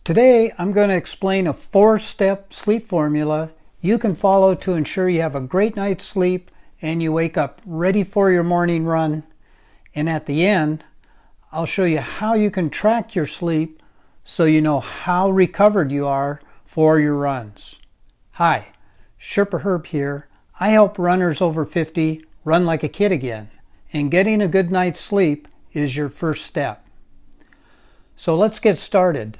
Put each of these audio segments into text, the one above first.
Today I'm going to explain a 4-step sleep formula you can follow to ensure you have a great night's sleep and you wake up ready for your morning run. And at the end, I'll show you how you can track your sleep so you know how recovered you are for your runs. Hi, Sherpaherb here. I help runners over 50 run like a kid again, and getting a good night's sleep is your first step. So let's get started.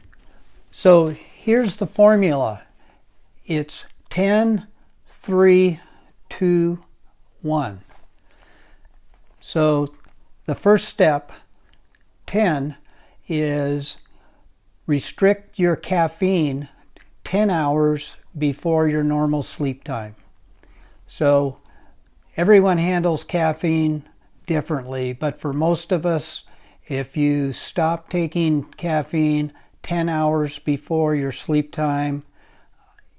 So here's the formula. It's 10, 3, 2, 1. So the first step, 10, is restrict your caffeine 10 hours before your normal sleep time. So everyone handles caffeine differently, but for most of us, if you stop taking caffeine 10 hours before your sleep time,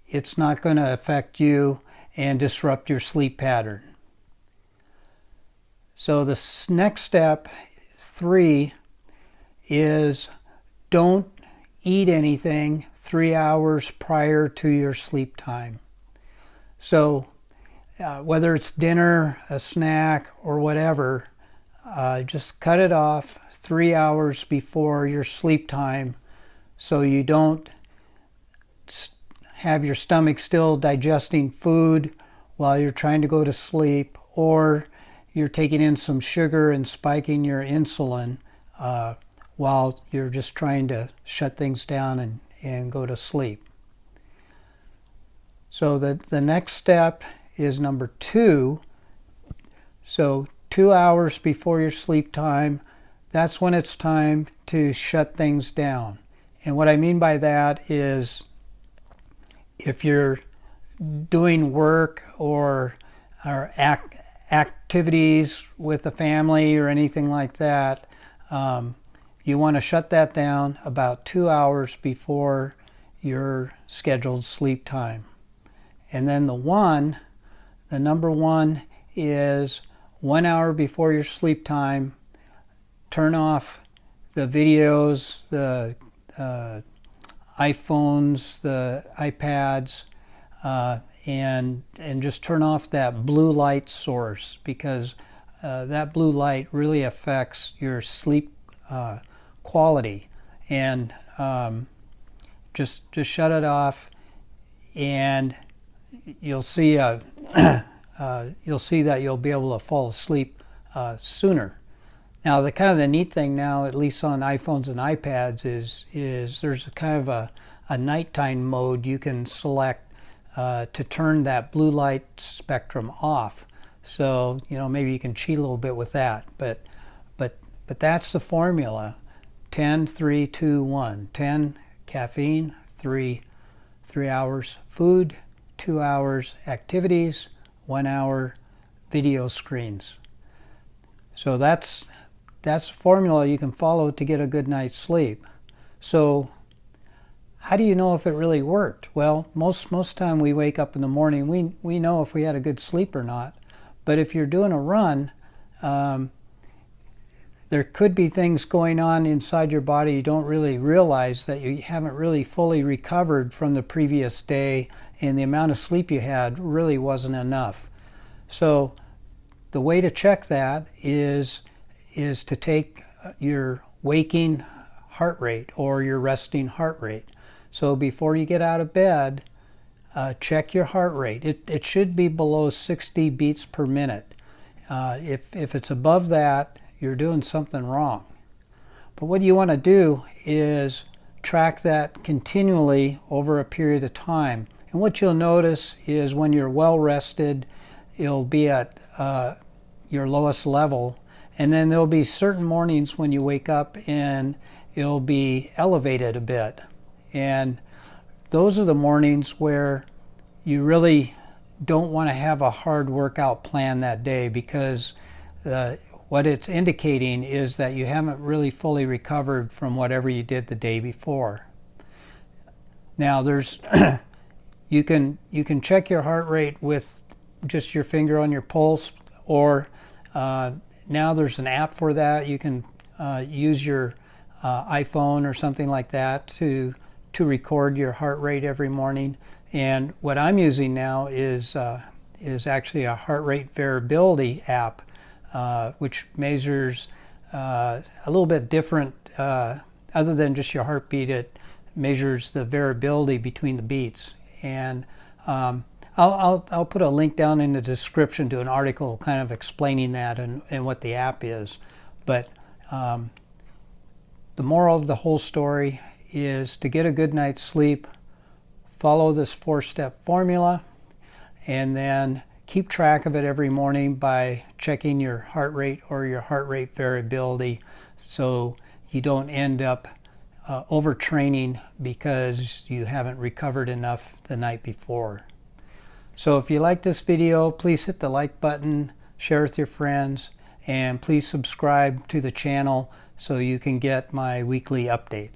it's not going to affect you and disrupt your sleep pattern. So the next step, 3, is don't eat anything 3 hours prior to your sleep time. So whether it's dinner, a snack, or whatever, just cut it off 3 hours before your sleep time so you don't have your stomach still digesting food while you're trying to go to sleep, or you're taking in some sugar and spiking your insulin while you're just trying to shut things down and go to sleep. So the next step is number 2. So 2 hours before your sleep time, that's when it's time to shut things down. And what I mean by that is if you're doing work or activities with the family or anything like that, you want to shut that down about 2 hours before your scheduled sleep time. And then the number 1 is 1 hour before your sleep time, turn off the videos, the iPhones, the iPads, and just turn off that blue light source, because that blue light really affects your sleep quality. And just shut it off, and you'll see you'll see that you'll be able to fall asleep sooner. Now, the neat thing now, at least on iPhones and iPads, is there's a kind of a nighttime mode you can select to turn that blue light spectrum off. So, maybe you can cheat a little bit with that. But that's the formula. 10, 3, 2, 1. 10, caffeine. 3 hours food. 2 hours activities. 1 hour video screens. So that's a formula you can follow to get a good night's sleep. So how do you know if it really worked? Well, most time we wake up in the morning, we know if we had a good sleep or not. But if you're doing a run, there could be things going on inside your body you don't really realize, that you haven't really fully recovered from the previous day, and the amount of sleep you had really wasn't enough. So the way to check that is to take your waking heart rate or your resting heart rate. So before you get out of bed, check your heart rate. It should be below 60 beats per minute. If it's above that, you're doing something wrong. But what you want to do is track that continually over a period of time. And what you'll notice is when you're well rested, you'll be at your lowest level. And then there'll be certain mornings when you wake up and it'll be elevated a bit. And those are the mornings where you really don't want to have a hard workout plan that day, because what it's indicating is that you haven't really fully recovered from whatever you did the day before. Now there's you can check your heart rate with just your finger on your pulse, or now there's an app for that. You can use your iPhone or something like that to to record your heart rate every morning. And what I'm using now is actually a heart rate variability app, which measures a little bit different. Other than just your heartbeat, it measures the variability between the beats. And I'll put a link down in the description to an article kind of explaining that and what the app is. But the moral of the whole story is to get a good night's sleep, follow this 4-step formula, and then keep track of it every morning by checking your heart rate or your heart rate variability, so you don't end up overtraining because you haven't recovered enough the night before. So if you like this video, please hit the like button, share with your friends, and please subscribe to the channel so you can get my weekly updates.